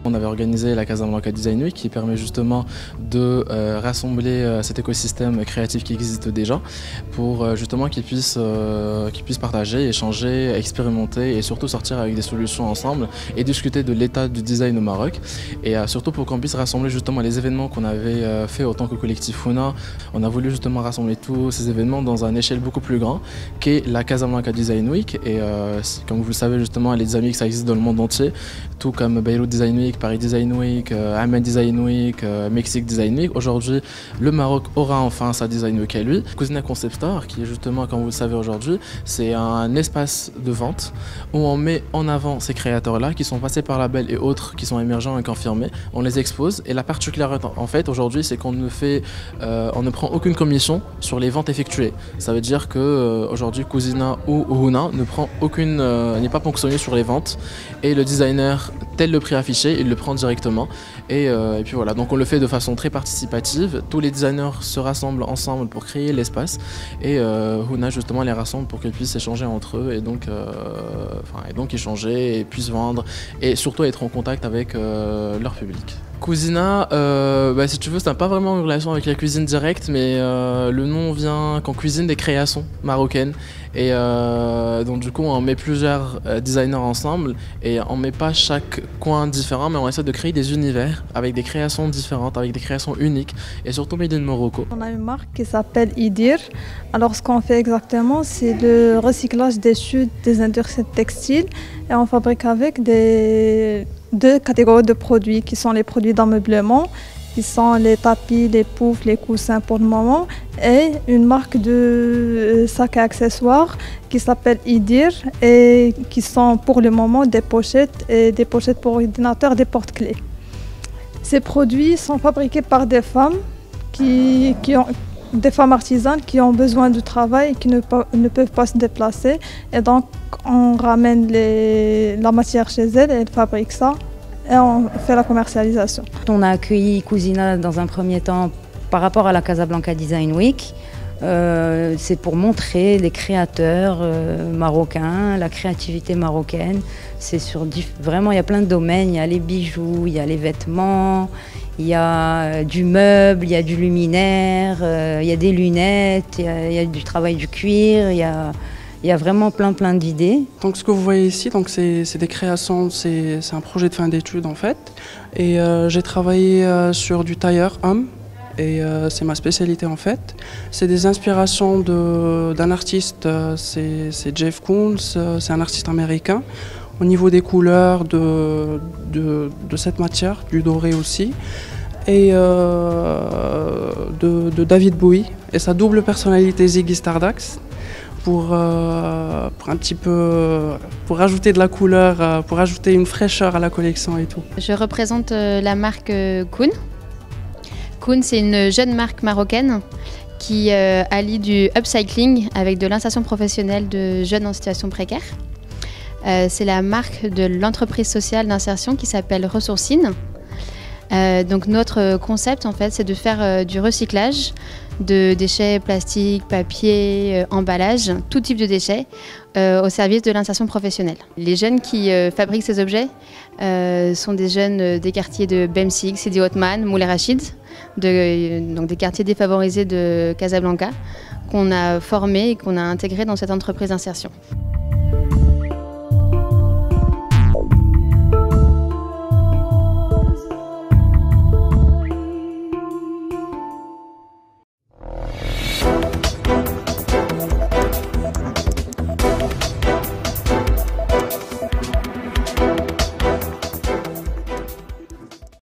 qu'on avait organisé la Casablanca Design Week qui permet justement de rassembler cet écosystème créatif qui existe déjà pour justement qu'ils puissent partager, échanger, expérimenter et surtout sortir avec des solutions ensemble et discuter de l'état du design au Maroc et surtout pour qu'on puisse rassembler justement les événements qu'on avait fait autant que collectif Houna. On a voulu justement rassembler tous ces événements dans une échelle beaucoup plus grande qu'est la Casablanca Design Week et comme vous le savez justement les Design Week ça existe dans le monde entier, tout comme Beyrouth Design Week, Paris Design Week, Amman Design Week, Mexique Design Week. Aujourd'hui le Maroc aura enfin sa Design Week à lui. Cousina Concept Store qui est justement comme vous le savez aujourd'hui c'est un espace de vente où on met en avant ces créateurs là qui sont passés par label et autres qui sont émergents et confirmés, on les expose et la particularité en fait aujourd'hui c'est qu'on ne prend aucune commission sur les ventes effectuées. Ça veut dire que aujourd'hui Cousina ou Houna ne prend n'est pas ponctionné sur les ventes et le designer tel le prix affiché il le prend directement et puis voilà, donc on le fait de façon très participative, tous les designers se rassemblent ensemble pour créer l'espace et Houna justement les rassemble pour qu'ils puissent échanger entre eux et donc échanger et puissent vendre et surtout être en contact avec leur public. Cousina, si tu veux, ça n'a pas vraiment une relation avec la cuisine directe, mais le nom vient qu'on cuisine des créations marocaines. Et donc du coup, on met plusieurs designers ensemble et on met pas chaque coin différent, mais on essaie de créer des univers avec des créations différentes, avec des créations uniques et surtout made in Morocco. On a une marque qui s'appelle Idir. Alors ce qu'on fait exactement, c'est le recyclage des chutes des industries textiles et on fabrique avec deux catégories de produits qui sont les produits d'ameublement, qui sont les tapis, les poufs, les coussins pour le moment, et une marque de sacs et accessoires qui s'appelle Idir et qui sont pour le moment des pochettes et des pochettes pour ordinateur, des porte-clés. Ces produits sont fabriqués par des femmes des femmes artisanes qui ont besoin de travail et qui ne peuvent pas se déplacer. Et donc, on ramène la matière chez elles et elles fabriquent ça et on fait la commercialisation. On a accueilli Cousina dans un premier temps par rapport à la Casablanca Design Week. C'est pour montrer les créateurs marocains, la créativité marocaine. Vraiment, il y a plein de domaines. Il y a les bijoux, il y a les vêtements, il y a du meuble, il y a du luminaire, il y a des lunettes, il y a du travail du cuir, il y a vraiment plein d'idées. Donc ce que vous voyez ici, c'est des créations, c'est un projet de fin d'études en fait. Et j'ai travaillé sur du tailleur homme. Et c'est ma spécialité en fait. C'est des inspirations d'un artiste, c'est Jeff Koons, c'est un artiste américain. Au niveau des couleurs de cette matière, du doré aussi, et de David Bowie et sa double personnalité Ziggy Stardust pour rajouter de la couleur, pour ajouter une fraîcheur à la collection et tout. Je représente la marque Koon. Koon, c'est une jeune marque marocaine qui allie du upcycling avec de l'insertion professionnelle de jeunes en situation précaire. C'est la marque de l'entreprise sociale d'insertion qui s'appelle Ressourcine. Donc notre concept, en fait, c'est de faire du recyclage de déchets plastiques, papier, emballage, tout type de déchets au service de l'insertion professionnelle. Les jeunes qui fabriquent ces objets sont des jeunes des quartiers de Bemsig, Sidi Othman, Moulay Rachid, donc des quartiers défavorisés de Casablanca, qu'on a formés et qu'on a intégrés dans cette entreprise d'insertion.